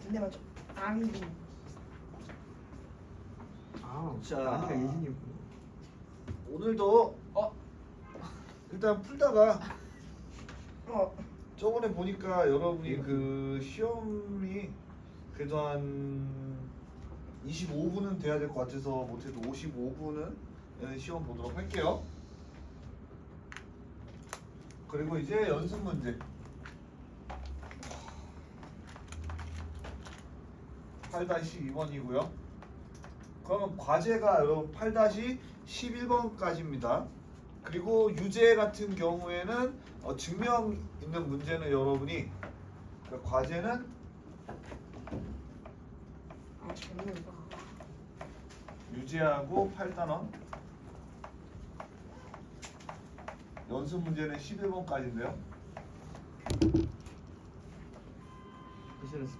근데 맞죠? 아이고. 자, 나니까 예진이 오늘도 일단 풀다가 어. 저번에 보니까 여러분이 그 시험이 그래도 한 25분은 돼야 될 것 같아서 못해도 55분은 시험 보도록 할게요. 그리고 이제 연습 문제 8-2번이고요. 그러면 과제가 여러분 8-11번까지입니다. 그리고 유제 같은 경우에는 증명 있는 문제는 여러분이 그러니까 과제는 아 재밌다. 유제하고 8단원 연습 문제는 11번까지인데요.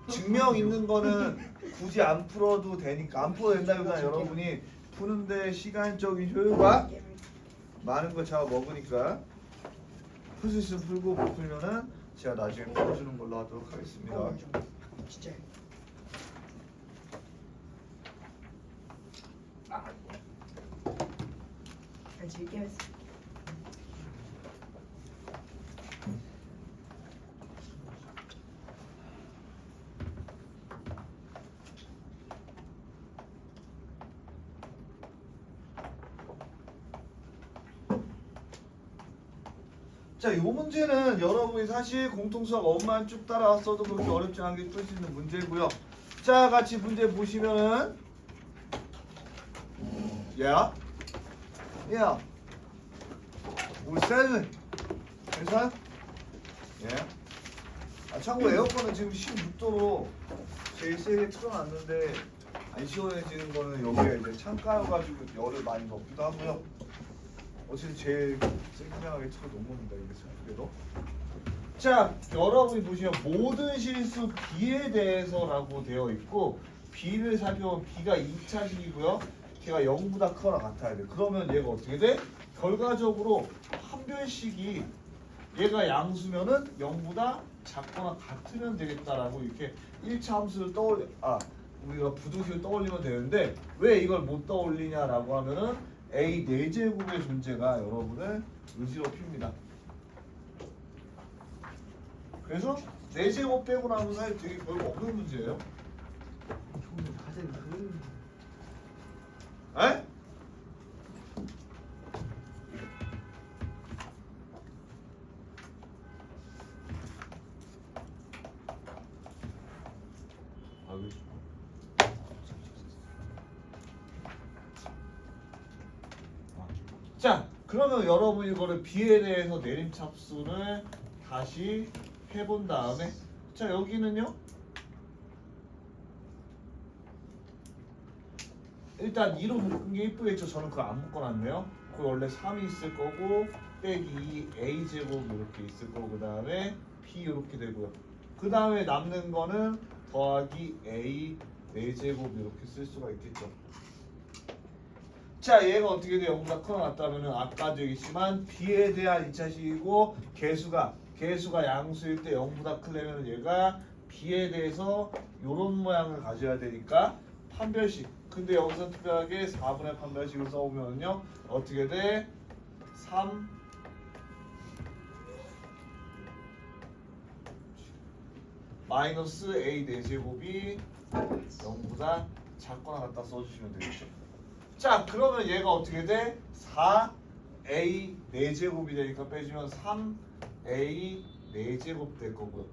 증명 있는 거는 굳이 안 풀어도 되니까 안 풀어도 된다기보다 여러분이 푸는데 시간적인 효율과 많은 걸 잡아 먹으니까 풀 수 있으면 풀고 못 풀면은 제가 나중에 풀어주는 걸로 하도록 하겠습니다. 진짜. 잘 즐겨했어. 자, 이 문제는 여러분이 사실 공통수학 업만 쭉 따라왔어도 그렇게 어렵지 않게 풀 수 있는 문제고요. 자, 같이 문제 보시면은 야, 우리 세즈 괜찮아? 예. 참고로 에어컨은 지금 16도로 제일 세게 틀어놨는데 안 시원해지는 거는 여기에 이제 창가여가지고 열을 많이 넣기도 하고요. 어쨌든 제일 생생하게 틀어놓은 겁니다. 이게 그래도. 자, 여러분이 보시면 모든 실수 B에 대해서라고 되어 있고 B를 살펴보면 B가 2차식이고요. 걔가 0보다 크거나 같아야 돼. 그러면 얘가 어떻게 돼? 결과적으로 한 별씩이 얘가 양수면은 0보다 작거나 같으면 되겠다라고 이렇게 1차 함수를 우리가 부등식을 떠올리면 되는데 왜 이걸 못 떠올리냐라고 하면은 A 4제곱의 존재가 여러분을 의지롭힙니다. 그래서 4제곱 빼고 나면 사실 되게 별거 없는 문제예요. 에? 자, 그러면 여러분이 이거를 B에 대해서 내림차순을 다시 해본 다음에 자, 여기는요 일단 2로 묶은 게 이쁘겠죠. 저는 그거 안 묶어놨네요. 그 원래 3이 있을 거고 빼기 A제곱 이렇게 있을 거고 그 다음에 B 이렇게 되고요. 그 다음에 남는 거는 더하기 A 4제곱 이렇게 쓸 수가 있겠죠. 자, 얘가 어떻게 돼? 0보다 크거나 같다면은 아까도 얘기했지만 B에 대한 2차식이고 개수가 양수일 때 0보다 크려면 얘가 B에 대해서 요런 모양을 가져야 되니까 판별식. 근데 여기서 특별하게 4분의 판별식을 써보면요 어떻게 돼? 3 마이너스 A 4제곱이 0보다 작거나 같다 써주시면 되겠죠. 자, 그러면 얘가 어떻게 돼? 4A 4제곱이 되니까 빼주면 3A 4제곱 될 거고요.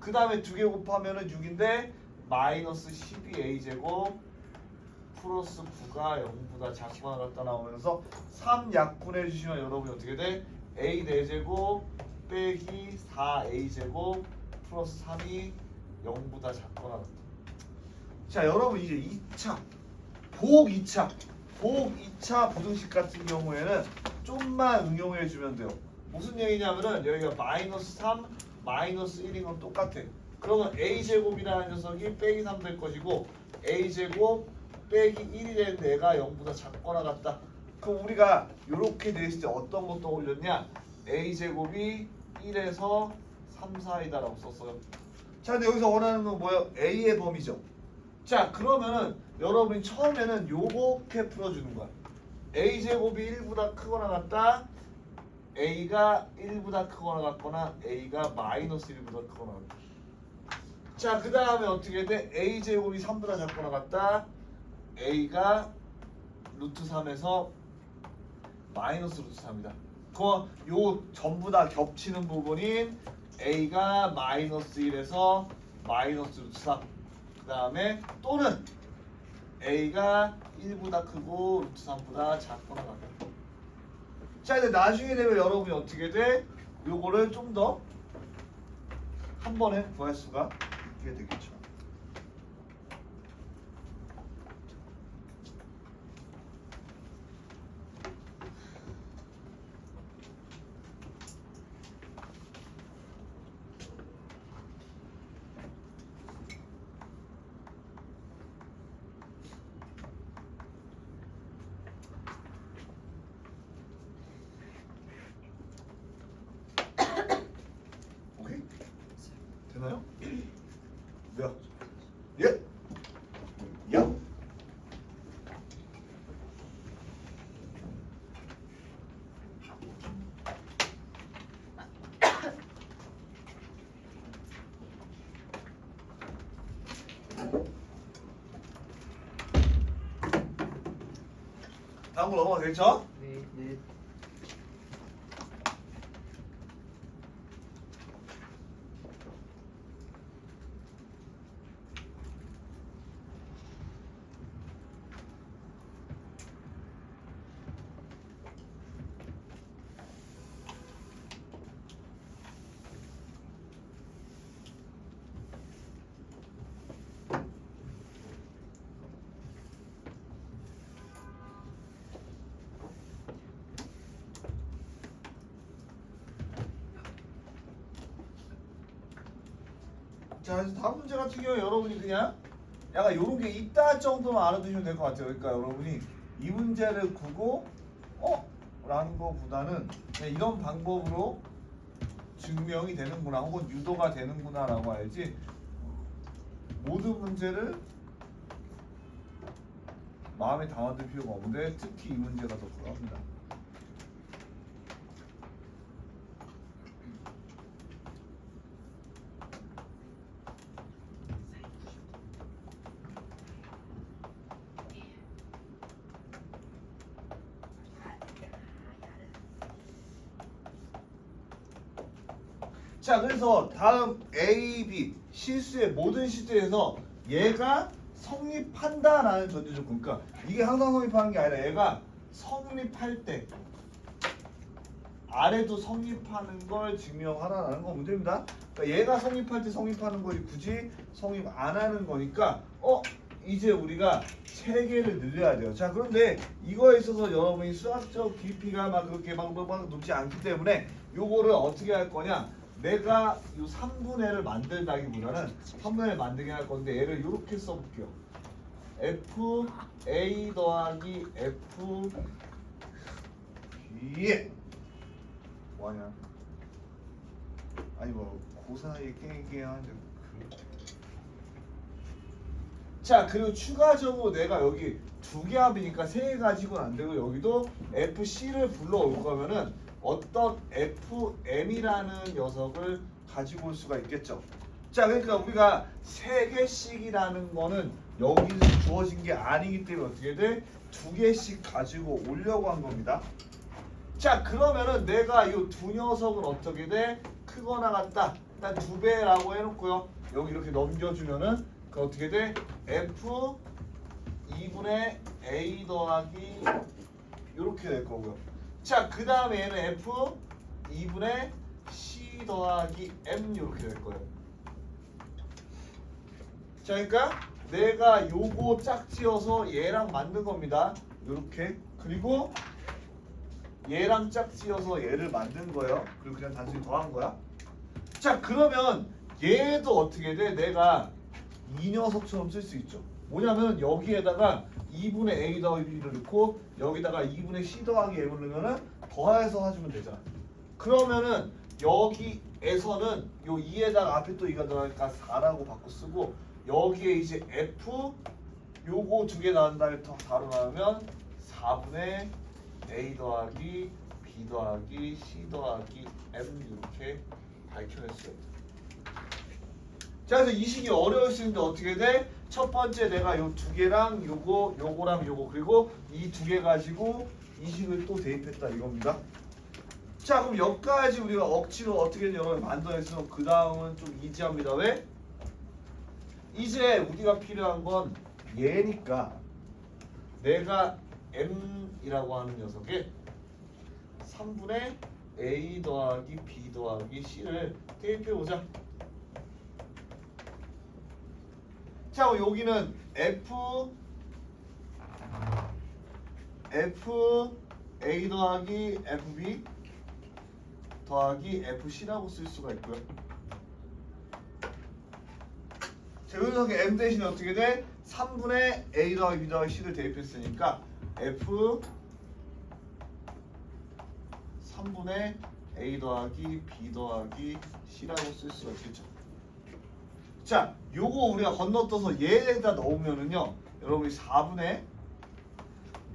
그 다음에 2개 곱하면은 6인데 마이너스 12A제곱 플러스 9가 0보다 작거나 같다 나오면서 3약분해 주시면 여러분이 어떻게 돼? A 4제곱 빼기 4A제곱 플러스 3이 0보다 작거나 같다. 자, 여러분 이제 2차 보호 2차 부등식 같은 경우에는 좀만 응용해 주면 돼요. 무슨 얘기냐면은 여기가 마이너스 3, 마이너스 1인 건 똑같아. 그러면 A제곱이라는 녀석이 빼기 3 될 것이고 A제곱 빼기 1이 되는데 얘가 0보다 작거나 같다. 그럼 우리가 이렇게 돼 있을 때 어떤 거 떠올렸냐? A제곱이 1에서 3, 4이다 라고 썼어요. 자, 근데 여기서 원하는 건 뭐예요? A의 범위죠. 자, 그러면은 여러분이 처음에는 요렇게 풀어주는 거야. A제곱이 1보다 크거나 같다. A가 1보다 크거나 같거나 A가 마이너스 1보다 크거나 같다. 자, 그 다음에 어떻게 돼? A제곱이 3보다 작거나 같다. A가 루트 3에서 마이너스 루트 3이다. 요 전부 다 겹치는 부분인 A가 마이너스 1에서 마이너스 루트 3. 그 다음에 또는 A가 1보다 크고 루트 3보다 작거나 같다. 자, 이제 나중에 되면 여러분이 어떻게 돼? 요거를 좀 더 한 번에 구할 수가 있게 되겠죠. 오케이? 되나요? 몇? 예? 야? 다음 거 넘어가겠죠? 네. 네. 자, 그래서 다음 문제 같은 경우에 여러분이 그냥 약간 요런 게 있다 정도만 알아두시면 될 것 같아요. 그러니까 여러분이 이 문제를 구고 라는 거보다는 그냥 이런 방법으로 증명이 되는구나 혹은 유도가 되는구나 라고 알지 모든 문제를 마음에 담아둘 필요가 없는데 특히 이 문제가 더 그럽니다. 자, 그래서 다음 A, B 실수의 모든 시제에서 얘가 성립한다라는 전제 조건. 그러니까 이게 항상 성립하는 게 아니라 얘가 성립할 때 아래도 성립하는 걸 증명하라는 거 문제입니다. 그러니까 얘가 성립할 때 성립하는 거지 굳이 성립 안 하는 거니까 이제 우리가 세 개를 늘려야 돼요. 자, 그런데 이거에 있어서 여러분이 수학적 깊이가 막 그렇게 막 높지 않기 때문에 요거를 어떻게 할 거냐? 내가 요 3분의 1을 만들다기보다는 3분의 1 만들게 할 건데 얘를 이렇게 써볼게요. F A 더하기 F B 뭐하냐? 아니 뭐 그 사이에 깽깽 하는데 자, 그리고 추가적으로 내가 여기 두 개 합이니까 세 개 가지고는 안 되고 여기도 FC를 불러올 거면은 어떤 FM이라는 녀석을 가지고 올 수가 있겠죠. 자, 그러니까 우리가 세 개씩이라는 거는 여기서 주어진 게 아니기 때문에 어떻게 돼? 두 개씩 가지고 오려고 한 겁니다. 자, 그러면은 내가 이 두 녀석은 어떻게 돼? 크거나 같다. 일단 2배라고 해놓고요. 여기 이렇게 넘겨주면은 그 어떻게 돼? F 2분의 A 더하기 이렇게 될 거고요. 자, 그 다음에 얘는 F 2분의 C 더하기 M 이렇게 될 거예요. 자, 그러니까 내가 요거 짝지어서 얘랑 만든 겁니다. 이렇게. 그리고 얘랑 짝지어서 얘를 만든 거예요. 그리고 그냥 단순히 더한 거야. 자, 그러면 얘도 어떻게 돼? 내가 이 녀석처럼 쓸 수 있죠. 뭐냐면 여기에다가 2분의 A 더하기 B를 넣고 여기다가 2분의 C 더하기 M을 넣으면은 더해서 해주면 되잖아. 그러면은 여기 에서는 요 2에다가 앞에 또 2가 들어가니까 4라고 바꿔 쓰고 여기에 이제 F 요거 두 개 나온 다음에 더 4로 나오면 4분의 A 더하기 B 더하기 C 더하기 M 이렇게 밝혀낼 수가 있다. 자, 그래서 이 식이 어려울 수 있는데 어떻게 돼? 첫 번째 내가 요 두 개랑 요거랑 요거 그리고 이 두 개 가지고 이 식을 또 대입했다 이겁니다. 자, 그럼 여기까지 우리가 억지로 어떻게든 여러분 만들어냈으면 그 다음은 좀 이지합니다. 왜? 이제 우리가 필요한 건 얘니까 내가 M이라고 하는 녀석에 3분의 A 더하기 B 더하기 C를 대입해보자. 자, 그럼 여기는 F A 더하기 FB 더하기 FC라고 쓸 수가 있고요. 자, 여기서 M 대신에 어떻게 돼? 3분의 A 더하기 B 더하기 C를 대입했으니까 F 3분의 A 더하기 B 더하기 C라고 쓸 수가 있겠죠. 자, 요거 우리가 건너떠서 얘에다 넣으면은요, 여러분이 4분의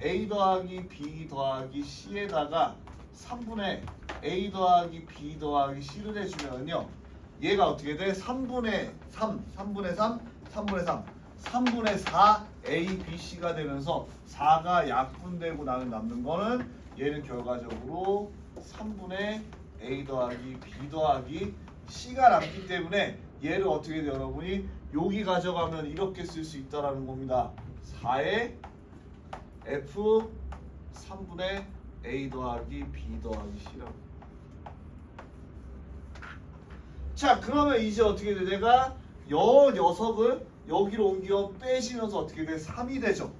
A 더하기 B 더하기 C에다가 3분의 A 더하기 B 더하기 C를 해주면은요, 얘가 어떻게 돼? 3분의 3, 3분의 3, 3분의 3, 3분의 4 A, B, C가 되면서 4가 약분되고 나는 남는 거는 얘는 결과적으로 3분의 A 더하기 B 더하기 C가 남기 때문에 얘를 어떻게 돼 여러분이 여기 가져가면 이렇게 쓸 수 있다라는 겁니다. 4의 F 3분의 A 더하기 B 더하기 C라고. 자, 그러면 이제 어떻게 돼? 내가 여 녀석을 여기로 옮겨 빼시면서 어떻게 돼? 3이 되죠.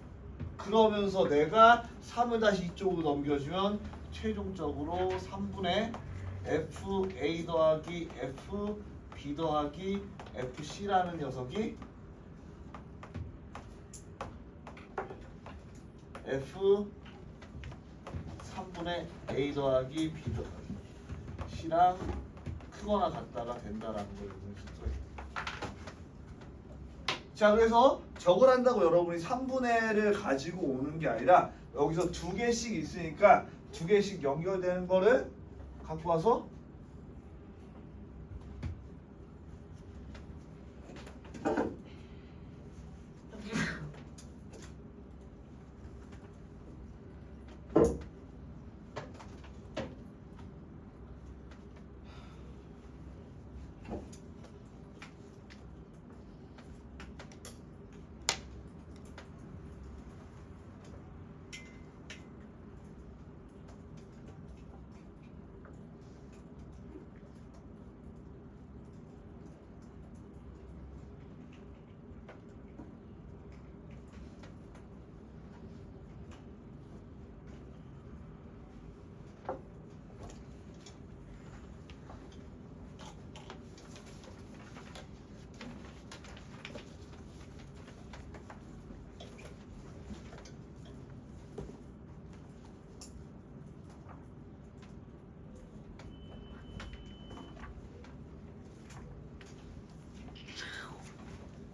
그러면서 내가 3을 다시 이쪽으로 넘겨주면 최종적으로 3분의 F A 더하기 F B 더하기 FC라는 녀석이 F 3분의 A 더하기 B 더하기 C랑 크거나 같다가 된다라는 걸 쓸 수가 있다. 자, 그래서 저걸 한다고 여러분이 3분의를 가지고 오는 게 아니라 여기서 두 개씩 있으니까 두 개씩 연결되는 거를 갖고 와서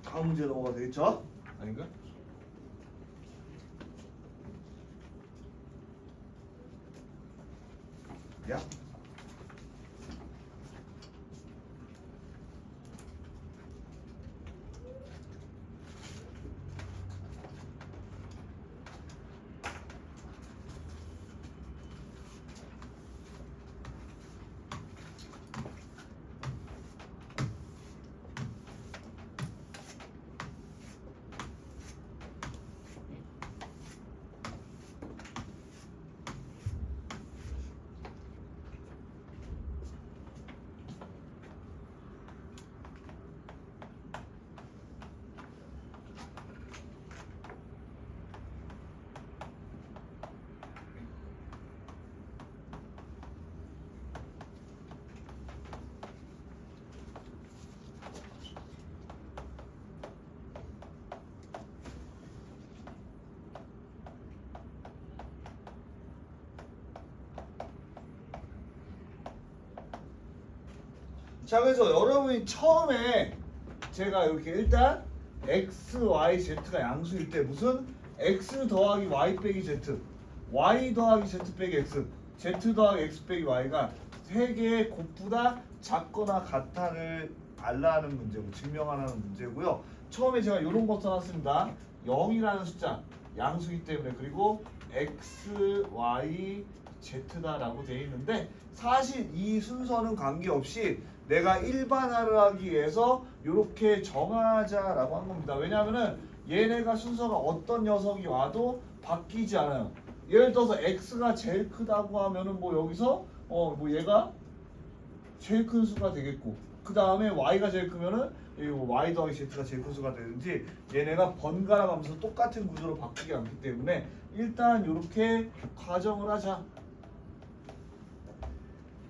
다음 문제 넘어가도 되겠죠? 아닌가? 야. 자, 그래서 여러분이 처음에 제가 이렇게 일단 x, y, z가 양수일 때 무슨 x 더하기 y 빼기 z, y 더하기 z 빼기 x, z 더하기 x 빼기 y가 세 개의 곱보다 작거나 같다를 알라는 문제고 증명하라는 문제고요. 처음에 제가 이런 거 써놨습니다. 0이라는 숫자 양수이기 때문에 그리고 x, y, z다라고 되어 있는데 사실 이 순서는 관계없이 내가 일반화를 하기 위해서 이렇게 정하자라고 한 겁니다. 왜냐하면은 얘네가 순서가 어떤 녀석이 와도 바뀌지 않아요. 예를 들어서 x가 제일 크다고 하면은 뭐 여기서 뭐 얘가 제일 큰 수가 되겠고 그 다음에 y가 제일 크면은 y 더하기 z가 제일 큰 수가 되는지 얘네가 번갈아 가면서 똑같은 구조로 바뀌지 않기 때문에 일단 이렇게 가정을 하자.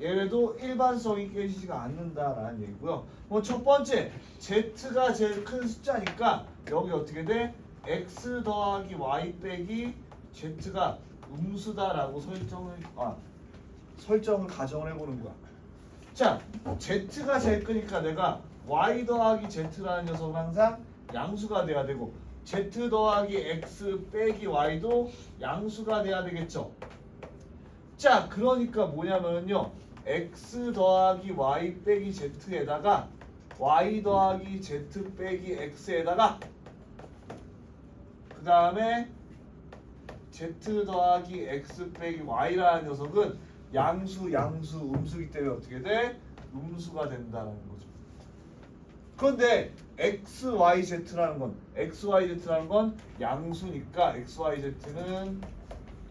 얘네도 일반성이 깨지지가 않는다라는 얘기고요. 첫 번째 z가 제일 큰 숫자니까 여기 어떻게 돼? x 더하기 y 빼기 z가 음수다라고 설정을 가정을 해보는 거야. 자, z가 제일 크니까 내가 y 더하기 z라는 녀석은 항상 양수가 돼야 되고 z 더하기 x 빼기 y도 양수가 돼야 되겠죠. 자, 그러니까 뭐냐면요 x 더하기 y 빼기 z에다가 y 더하기 z 빼기 x에다가 그 다음에 z 더하기 x 빼기 y라는 녀석은 양수 음수이기 때문에 어떻게 돼? 음수가 된다는 거죠. 그런데 x, y, z라는 건 양수니까 x, y, z는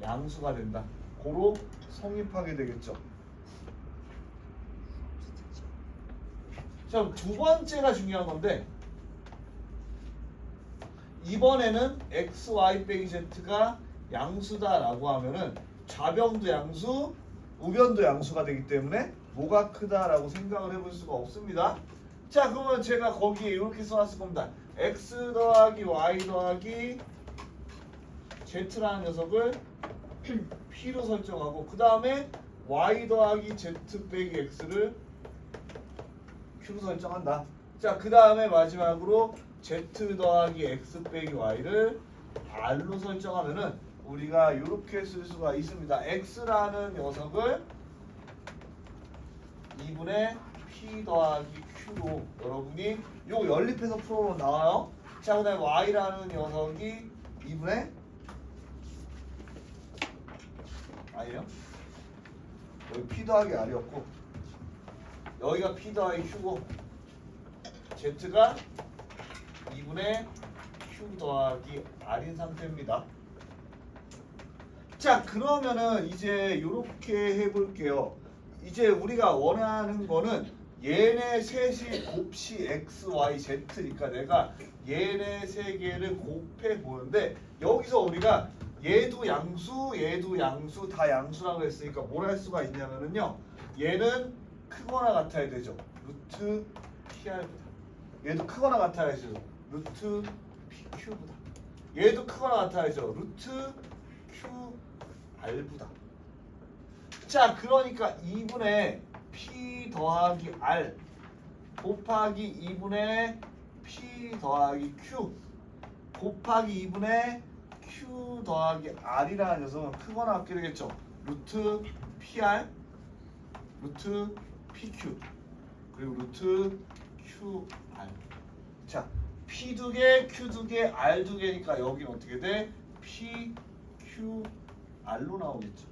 양수가 된다. 고로 성립하게 되겠죠. 자, 두 번째가 중요한 건데 이번에는 x, y 빼기 z가 양수다라고 하면은 좌변도 양수, 우변도 양수가 되기 때문에 뭐가 크다라고 생각을 해볼 수가 없습니다. 자, 그러면 제가 거기에 이렇게 써놨을 겁니다. x 더하기 y 더하기 z라는 녀석을 p로 설정하고 그 다음에 y 더하기 z 빼기 x를 q로 설정한다. 자, 그 다음에 마지막으로 z 더하기 x 빼기 y를 r로 설정하면은 우리가 이렇게 쓸 수가 있습니다. x라는 녀석을 2분의 p 더하기 q로 여러분이 이거 연립해서 풀어보면 나와요. 자, 그 다음에 y라는 녀석이 2분의 아니에요? 여기 p 더하기 r이었고 여기가 p 더하기 q고 z가 2분의 q 더하기 r인 상태입니다. 자, 그러면은 이제 이렇게 해볼게요. 이제 우리가 원하는 거는 얘네 셋이 곱시 x, y, z니까 내가 얘네 세 개를 곱해 보는데 여기서 우리가 얘도 양수 다 양수라고 했으니까 뭘 할 수가 있냐면은요 얘는 크거나 같아야 되죠. 루트 PR보다 얘도 크거나 같아야죠. 루트 PQ보다 얘도 크거나 같아야죠. 루트 QR보다. 자, 그러니까 2분의 P 더하기 R 곱하기 2분의 P 더하기 Q 곱하기 2분의 Q 더하기 R이라는 녀석은 크거나 같게 되겠죠. 루트 PR 루트 PQ 그리고 루트 QR. 자, P 두 개, Q 두 개, R 두 개니까 여기는 어떻게 돼? P, Q, R로 나오겠죠.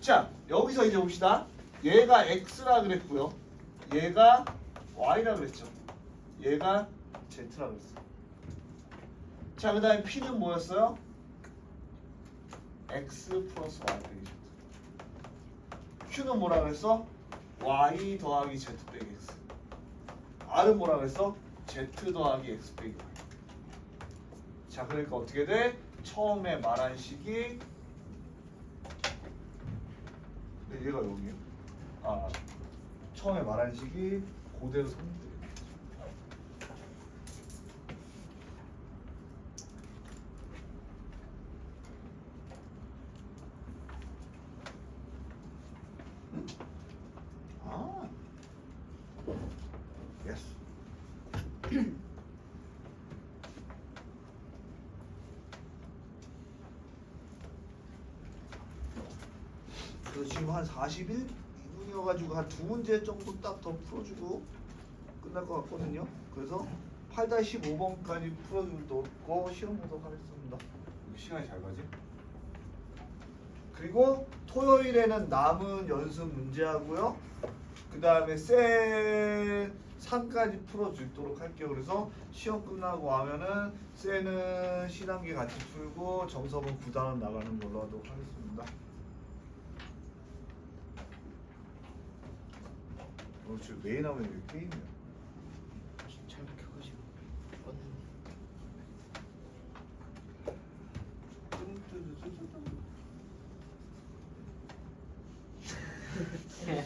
자, 여기서 이제 봅시다. 얘가 X라 그랬고요. 얘가 Y라 그랬죠. 얘가 Z라 그랬어. 자, 그 다음에 P는 뭐였어요? X 플러스 Y 빼기 Z. Q는 뭐라 그랬어? Y 더하기 Z 빼기 X. R은 뭐라 그랬어? Z 더하기 X 빼기 Y. 자, 그러니까 어떻게 돼? 처음에 말한 식이 얘가 여기요. 처음에 말한 식이 그대로 성립돼요. 응? 예스. 그래서 지금 한 41분이어가지고 한 두 문제 정도 딱 더 풀어주고 끝날 것 같거든요. 그래서 8-15번까지 풀어주고 시험 보도록 하겠습니다. 시간이 잘 가지? 그리고 토요일에는 남은 연습 문제하고요. 그 다음에 셀 3까지 풀어주도록 할게요. 그래서 시험 끝나고 하면은 셀은 시단계 같이 풀고 정석은 9단원 나가는 걸로 하도록 하겠습니다. 지금 메인 하면 왜 게임이야? 잘못 켜가지고 왔는데.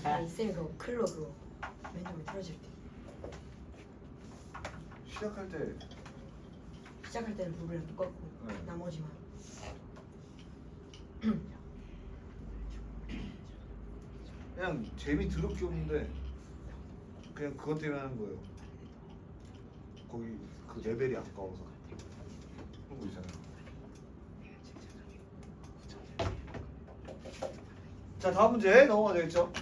아니 쌤이 그거 클로 그거 맨날 틀어줄 때 시작할 때 시작할 때는 부분을 똑같고 네. 나머지만 그냥 재미 더럽게 없는데 그냥 그것 때문에 하는 거예요. 거기 그 레벨이 아까워서 그런 거 있잖아요. 자 다음 문제 넘어가 되겠죠?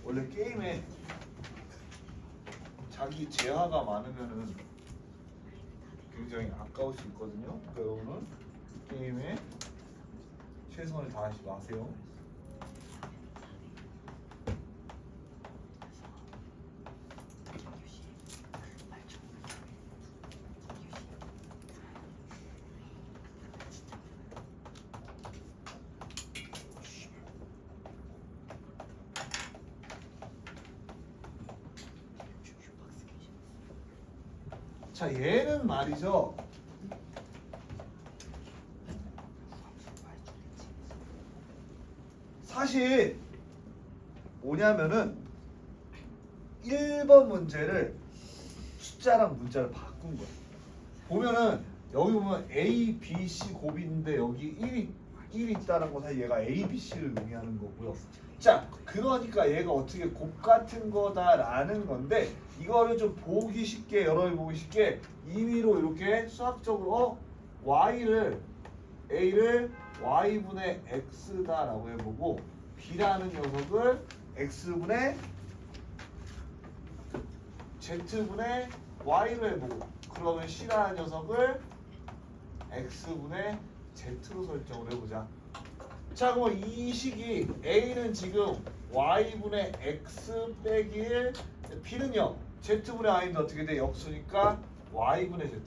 원래 게임에 자기 재화가 많으면은 굉장히 아까울 수 있거든요. 그러니까 여러분은 게임에 최선을 다하지 마세요. 자, 얘는 말이죠. 사실 뭐냐면은 1번 문제를 숫자랑 문자를 바꾼 거야. 보면은 여기 보면 A, B, C 곱인데 여기 1이 있다는 거 사실 얘가 A, B, C를 의미하는 거고요. 자, 그러니까 얘가 어떻게 곱 같은 거다라는 건데 이거를 좀 보기 쉽게 여러분이 보기 쉽게 임의로 이렇게 수학적으로 Y를 A를 Y분의 X다라고 해보고 B라는 녀석을 X분의 Z분의 Y로 해보고 그러면 C라는 녀석을 X분의 Z로 설정을 해보자. 자 그럼 이 식이 A는 지금 Y분의 X 빼기 1 B는요 Z분의 Y인데 어떻게 돼? 역수니까 Y분의 Z.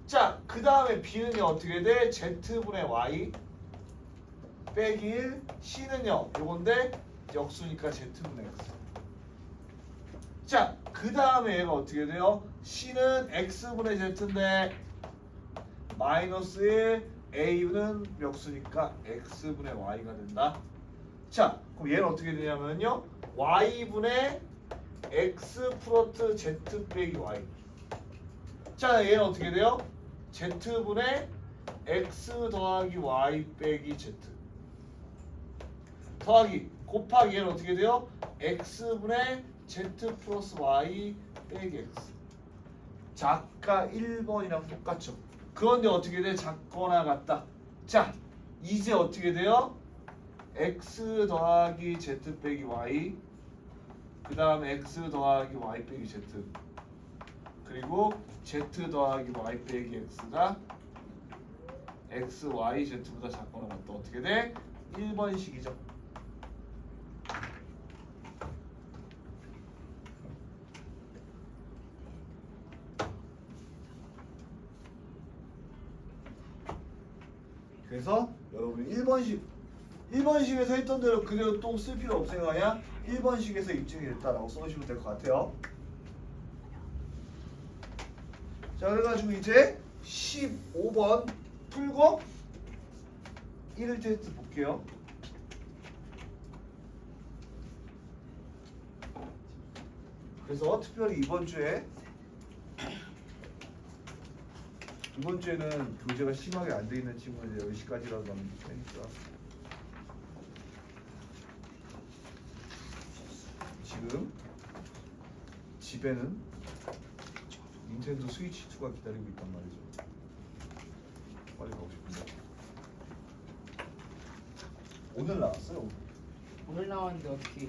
자 그 다음에 B는요 어떻게 돼? Z분의 Y 빼기 1 C는요 요건데 역수니까 Z분의 X. 자 그 다음에 얘가 어떻게 돼요? C는 X분의 Z인데 마이너스 1 A는 역수니까 X분의 Y가 된다. 자 그럼 얘는 어떻게 되냐면요 Y분의 X 플러스 Z 빼기 Y. 자 얘는 어떻게 돼요? Z분의 X 더하기 Y 빼기 Z 더하기 곱하기 얘는 어떻게 돼요? X분의 Z 플러스 Y 빼기 X. 자 아까 1번이랑 똑같죠? 그런데 어떻게 돼? 작거나 같다. 자 이제 어떻게 돼요? X 더하기 Z 빼기 Y 그 다음에 X 더하기 Y 빼기 Z 그리고 Z 더하기 Y 빼기 X가 X, Y, Z보다 작거나 같다. 어떻게 돼? 1번식이죠. 그래서 여러분이 1번식에서 했던 대로 그대로 또 쓸 필요 없어요. 그냥 1번식에서 입증이 됐다라고 써주시면 될 것 같아요. 자 그래가지고 이제 15번 풀고 1일 테스트 볼게요. 그래서 특별히 이번 주에 이번 주에는 교재가 심하게 안 돼 있는 친구들 10시까지라도 하면 되니까. 지금 집에는 닌텐도 스위치 2가 기다리고 있단 말이죠. 빨리 가고 싶은데. 오늘 나왔어요. 오늘 나왔는데 어떻게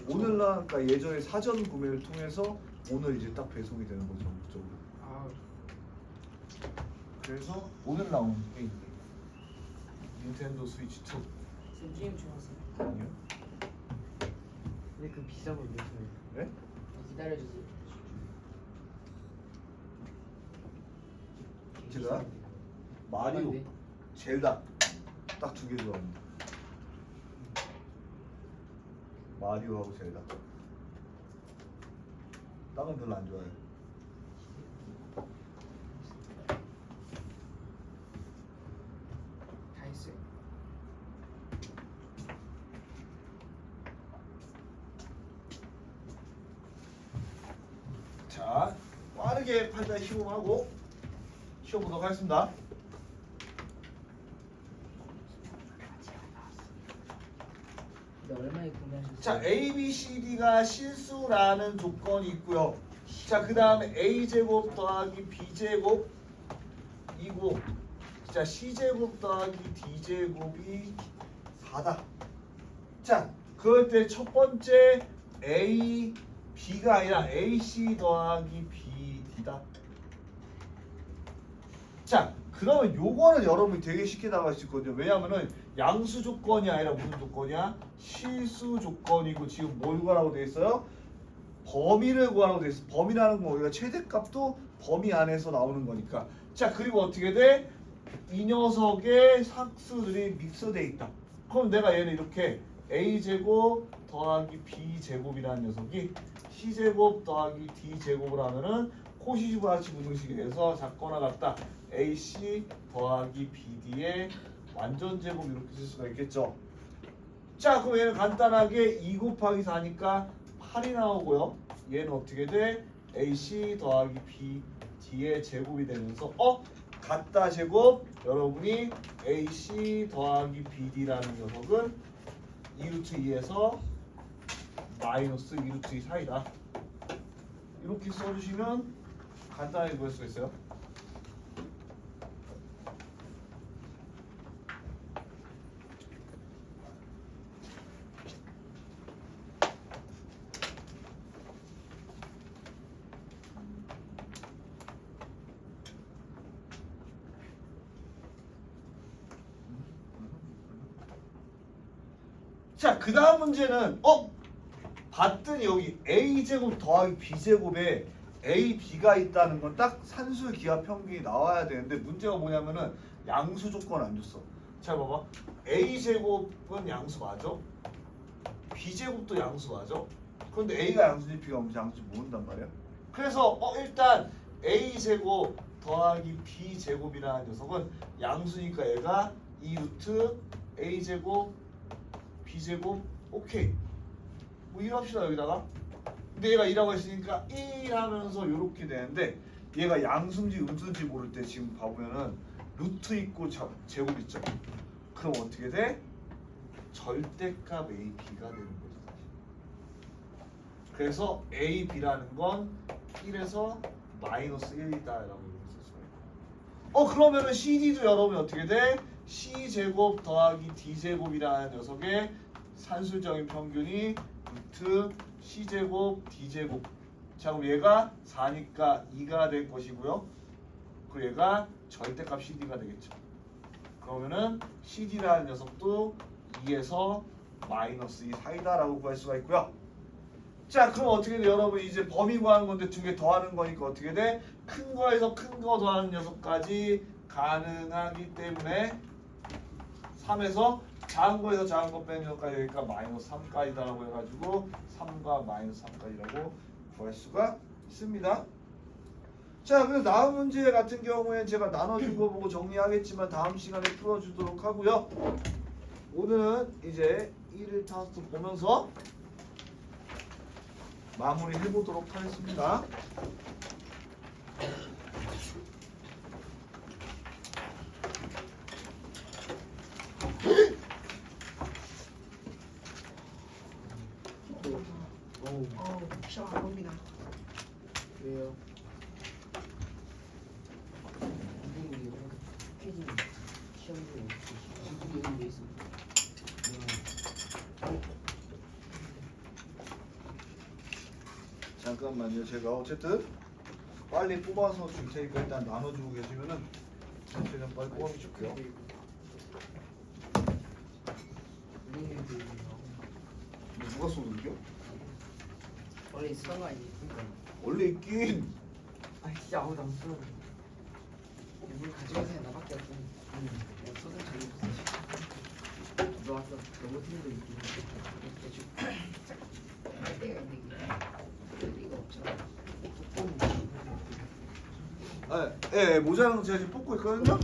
오늘 나니까 예전에 사전 구매를 통해서 오늘 이제 딱 배송이 되는 거죠. 전국적으로. 아 그래서 오늘 나온 게임. 닌텐도 스위치 2. 쌤 게임 좋아하세요? 아니요? 근데 그 비싼 걸 왜 사요? 네? 기다려주세요. 제가 마리오, 얼마인데? 젤다 딱 2개 좋아합니다. 마리오하고 젤다. 다른 별로 안 좋아해요. 다 했어요. 자, 빠르게 팔다 시험하고 쉬어보도록 하겠습니다. 근데 얼마에 구매하셨어요? 자, A, B, C, D가 실수라는 조건이 있고요. 자, 그 다음에 A제곱 더하기 B제곱 이고, 자, C제곱 더하기 D제곱이 4다. 자, 그럴 때 첫 번째 A, B가 아니라 AC 더하기 BD다. 자, 그러면 요거는 여러분이 되게 쉽게 나갈 수 있거든요. 왜냐면은 양수 조건이 아니라 무슨 조건이야? 실수 조건이고 지금 뭘 구하라고 돼 있어요? 범위를 구하라고 돼 있어. 범위라는 건 우리가 최대값도 범위 안에서 나오는 거니까. 자, 그리고 어떻게 돼? 이 녀석의 상수들이 믹스돼 있다. 그럼 내가 얘는 이렇게 A제곱 더하기 B제곱이라는 녀석이 C제곱 더하기 D제곱을 하면은 코시주바치 부등식이 돼서 작거나 같다. AC 더하기 BD의 완전 제곱 이렇게 쓸 수가 있겠죠. 자, 그럼 얘는 간단하게 2 곱하기 4니까 8이 나오고요. 얘는 어떻게 돼? AC 더하기 BD의 제곱이 되면서 같다 제곱 여러분이 AC 더하기 BD라는 녀석은 2루트 2에서 마이너스 2루트 2 사이다. 이렇게 써주시면 간단하게 구할 수가 있어요. 자, 그 다음 문제는 봤더니 여기 A제곱 더하기 B제곱에 A, B가 있다는 건 딱 산수 기하 평균이 나와야 되는데 문제가 뭐냐면은 양수 조건 안 줬어. 잘 봐봐. A제곱은 양수 맞아? B제곱도 양수 맞아? 그런데 A가 양수인지 B가 양수인지 모른단 말이야. 그래서 일단 A제곱 더하기 B제곱이라는 녀석은 양수니까 얘가 2루트 A제곱 B제곱 오케이. 뭐 1 합시다 여기다가. 근데 얘가 2라고 했으니까 1 하면서 이렇게 되는데 얘가 양수인지 음수인지 모를 때 지금 봐보면은 루트 있고 제곱 있죠. 그럼 어떻게 돼? 절대값 A, B가 되는 거죠. 그래서 A, B라는 건 1에서 마이너스 1이다 라고 썼어요. 그러면은 CD도 여러분이 어떻게 돼? C제곱 더하기 D제곱이라는 녀석의 산술적인 평균이 루트 C제곱 D제곱. 자, 그럼 얘가 4니까 2가 될 것이고요. 그리고 얘가 절대값 CD가 되겠죠. 그러면은 CD라는 녀석도 2에서 마이너스 2 사이다라고 구할 수가 있고요. 자, 그럼 어떻게 돼? 여러분 이제 범위 구하는 건데 2개 더하는 거니까 어떻게 돼? 큰 거에서 큰 거 더하는 녀석까지 가능하기 때문에 3에서 작은 거에서 작은 거 빼는 녀석까지 여기가 마이너스 3까지다라고 해가지고 3과 마이너스 3까지라고 구할 수가 있습니다. 자, 그래서 다음 문제 같은 경우에 제가 나눠준 거 보고 정리하겠지만 다음 시간에 풀어주도록 하고요. 오늘은 이제 1일 타스트 보면서 마무리 해보도록 하겠습니다. 시험도 없이 지금 여기 왜 있어? 잠깐만요. 제가 어쨌든 빨리 뽑아서 줄 테니까 일단 나눠주고 계시면은 제가 빨리 뽑아줄게요. 누가 쏘는겨? 원래 있었던 거 아니지? 원래 있긴. 아 진짜 아무도 안 써. 물 가져가세요. 나밖에 없어. 내가 소설 잘 읽었어. 너 아까 너무 힘들어 있긴 할 때가 있는데 이거 없잖아. 예, 모자는 제가 지금 뽑고 있거든요.